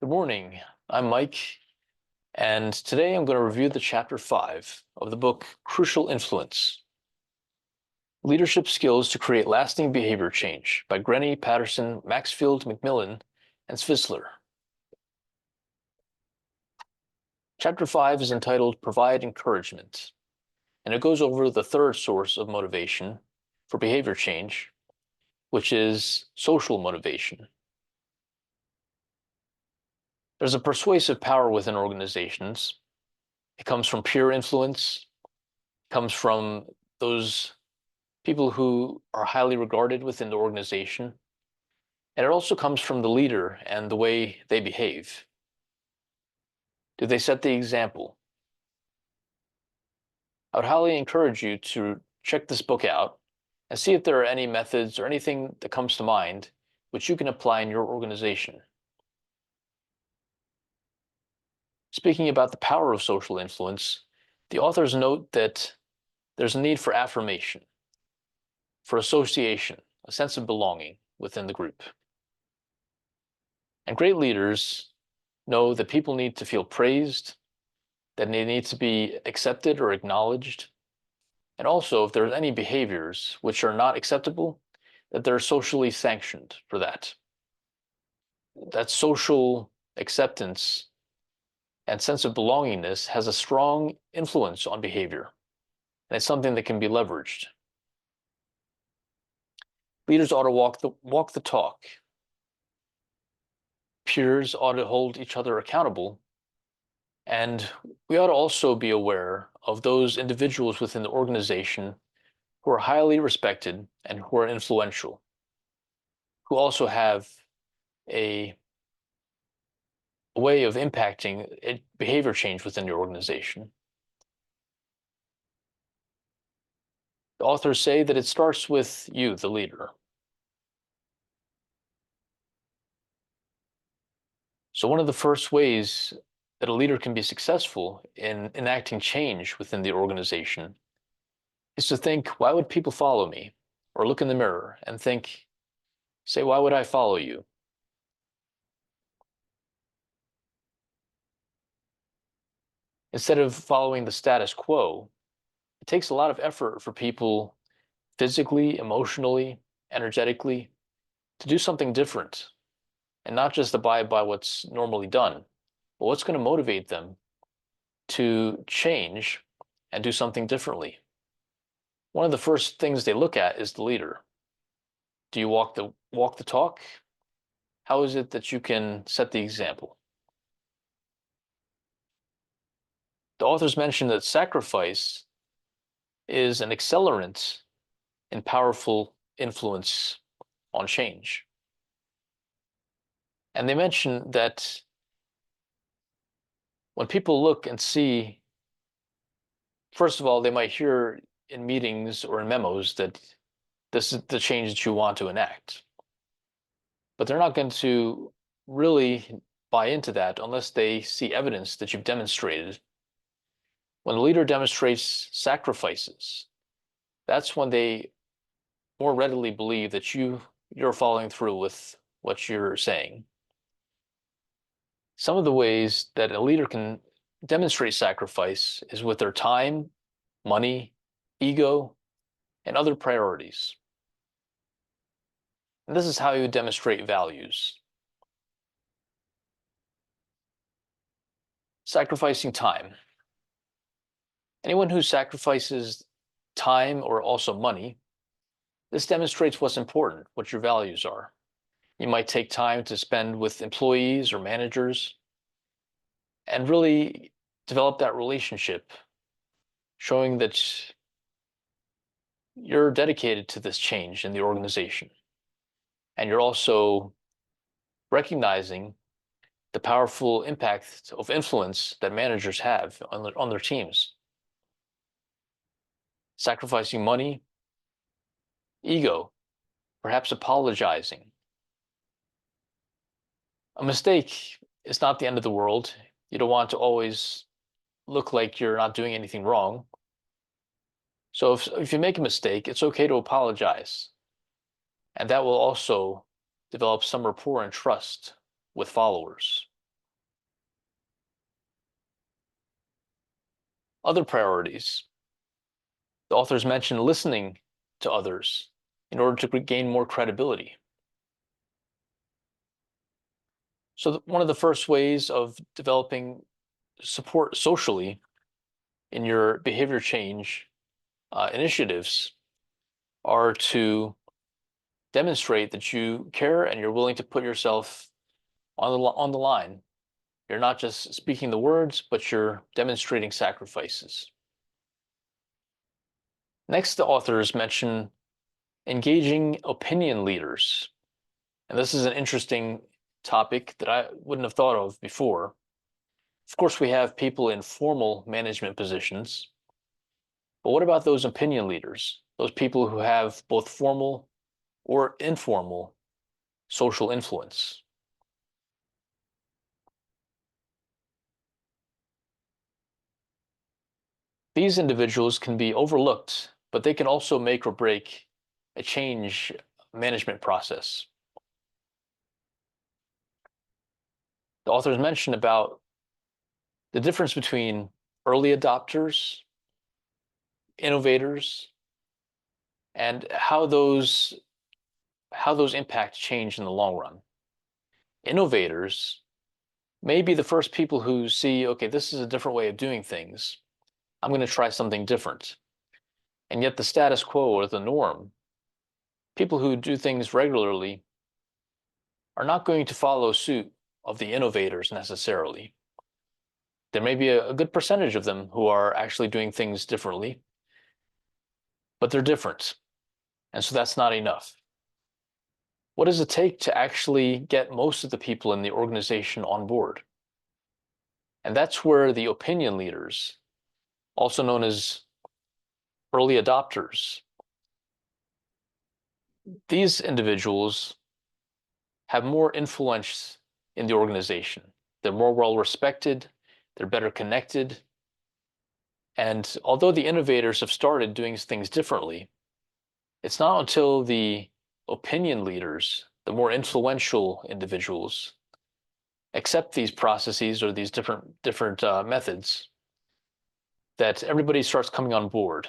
Good morning. I'm Mike, and today I'm going to review the chapter 5 of the book Crucial Influence: Leadership Skills to Create Lasting Behavior Change by Grenny, Patterson, Maxfield, McMillan, and Switzler. Chapter 5 is entitled Provide Encouragement, and it goes over the third source of motivation for behavior change, which is social motivation. There's a persuasive power within organizations. It comes from peer influence, it comes from those people who are highly regarded within the organization, and it also comes from the leader and the way they behave. Do they set the example? I would highly encourage you to check this book out and see if there are any methods or anything that comes to mind which you can apply in your organization. Speaking about the power of social influence, the authors note that there's a need for affirmation, for association, a sense of belonging within the group. And great leaders know that people need to feel praised, that they need to be accepted or acknowledged, and also if there's any behaviors which are not acceptable, that they're socially sanctioned for that. That social acceptance and sense of belongingness has a strong influence on behavior, and it's something that can be leveraged. Leaders ought to walk the talk. Peers ought to hold each other accountable, and we ought to also be aware of those individuals within the organization who are highly respected and who are influential, who also have a way of impacting behavior change within your organization. The authors say that it starts with you, the leader. So one of the first ways that a leader can be successful in enacting change within the organization is to think, why would people follow me? Or look in the mirror and say, why would I follow you? Instead of following the status quo, it takes a lot of effort for people physically, emotionally, energetically to do something different and not just abide by what's normally done, but what's going to motivate them to change and do something differently. One of the first things they look at is the leader. Do you walk the talk? How is it that you can set the example? The authors mention that sacrifice is an accelerant in powerful influence on change. And they mention that when people look and see, first of all, they might hear in meetings or in memos that this is the change that you want to enact. But they're not going to really buy into that unless they see evidence that you've demonstrated. When a leader demonstrates sacrifices, that's when they more readily believe that you're following through with what you're saying. Some of the ways that a leader can demonstrate sacrifice is with their time, money, ego, and other priorities. And this is how you demonstrate values. Sacrificing time. Anyone who sacrifices time or also money, this demonstrates what's important, what your values are. You might take time to spend with employees or managers and really develop that relationship, showing that you're dedicated to this change in the organization. And you're also recognizing the powerful impact of influence that managers have on their teams. Sacrificing money, ego, perhaps apologizing. A mistake is not the end of the world. You don't want to always look like you're not doing anything wrong. So if you make a mistake, it's okay to apologize. And that will also develop some rapport and trust with followers. other priorities. The authors mention listening to others in order to gain more credibility. So one of the first ways of developing support socially in your behavior change initiatives are to demonstrate that you care and you're willing to put yourself on the line. You're not just speaking the words, but you're demonstrating sacrifices. Next, the authors mention engaging opinion leaders. And this is an interesting topic that I wouldn't have thought of before. Of course, we have people in formal management positions, but what about those opinion leaders? Those people who have both formal or informal social influence. These individuals can be overlooked, but they can also make or break a change management process. The authors mention about the difference between early adopters, innovators, and how those impact change in the long run. Innovators may be the first people who see, okay, this is a different way of doing things. I'm going to try something different. And yet the status quo or the norm, people who do things regularly are not going to follow suit of the innovators necessarily. There may be a good percentage of them who are actually doing things differently, but they're different. And so that's not enough. What does it take to actually get most of the people in the organization on board? And that's where the opinion leaders, also known as early adopters, these individuals have more influence in the organization. They're more well respected, they're better connected. And although the innovators have started doing things differently, it's not until the opinion leaders, the more influential individuals, accept these processes or these different methods that everybody starts coming on board.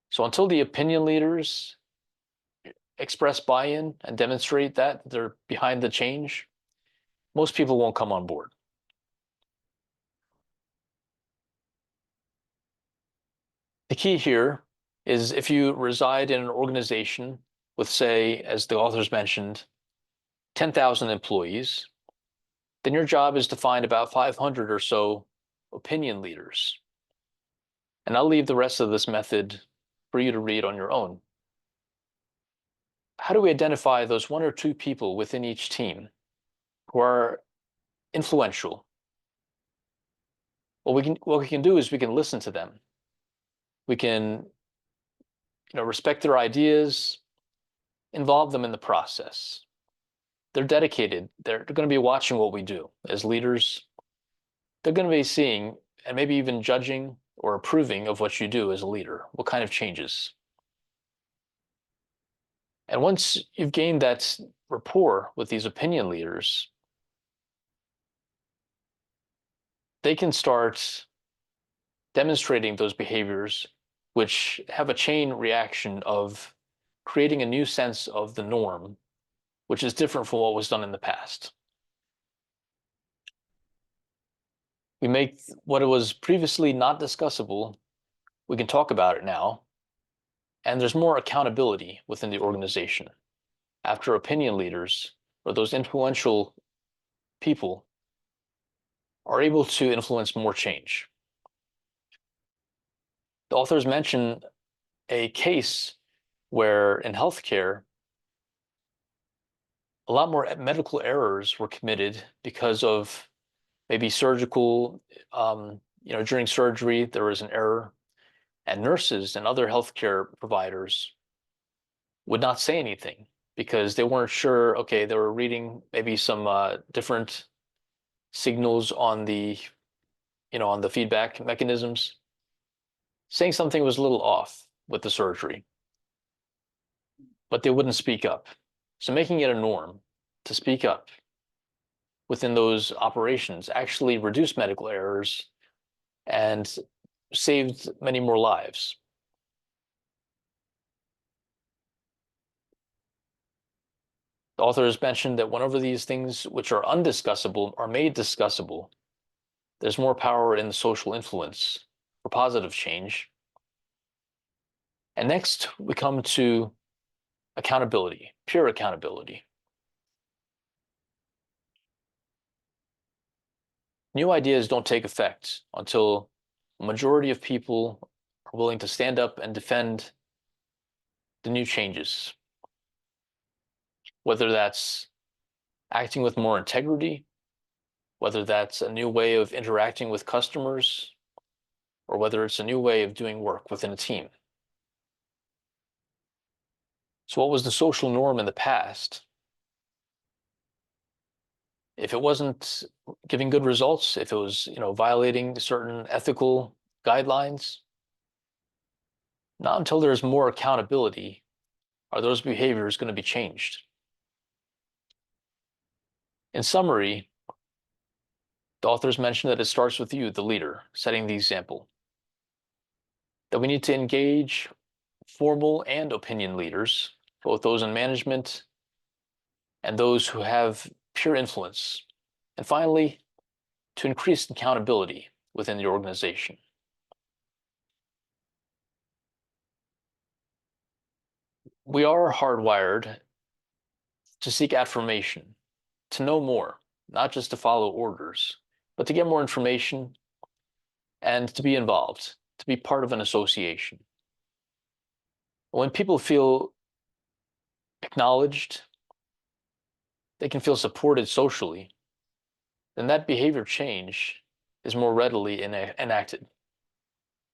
So until the opinion leaders express buy-in and demonstrate that they're behind the change, most people won't come on board. The key here is if you reside in an organization with, say, as the authors mentioned, 10,000 employees, then your job is to find about 500 or so opinion leaders. And I'll leave the rest of this method for you to read on your own. How do we identify those one or two people within each team who are influential? What we can do is we can listen to them. We can, respect their ideas, involve them in the process. They're dedicated. They're going to be watching what we do as leaders. They're going to be seeing and maybe even judging or approving of what you do as a leader, what kind of changes. And once you've gained that rapport with these opinion leaders, they can start demonstrating those behaviors which have a chain reaction of creating a new sense of the norm, which is different from what was done in the past. We make what was previously not discussable, we can talk about it now, and there's more accountability within the organization after opinion leaders or those influential people are able to influence more change. The authors mention a case where in healthcare, a lot more medical errors were committed because of maybe surgical, during surgery, there was an error, and nurses and other healthcare providers would not say anything because they weren't sure, okay, they were reading maybe some different signals on the, on the feedback mechanisms, saying something was a little off with the surgery, but they wouldn't speak up. So making it a norm to speak up within those operations actually reduce medical errors and saved many more lives. The authors mentioned that whenever these things which are undiscussable are made discussable, there's more power in the social influence for positive change. And next, we come to accountability, pure accountability. New ideas don't take effect until a majority of people are willing to stand up and defend the new changes, whether that's acting with more integrity, whether that's a new way of interacting with customers, or whether it's a new way of doing work within a team. So what was the social norm in the past? If it wasn't giving good results, if it was, violating certain ethical guidelines, not until there's more accountability are those behaviors going to be changed. In summary, the authors mention that it starts with you, the leader, setting the example. That we need to engage formal and opinion leaders, both those in management and those who have pure influence. And finally, to increase accountability within the organization. We are hardwired to seek affirmation, to know more, not just to follow orders, but to get more information and to be involved, to be part of an association. When people feel acknowledged, they can feel supported socially, then that behavior change is more readily enacted.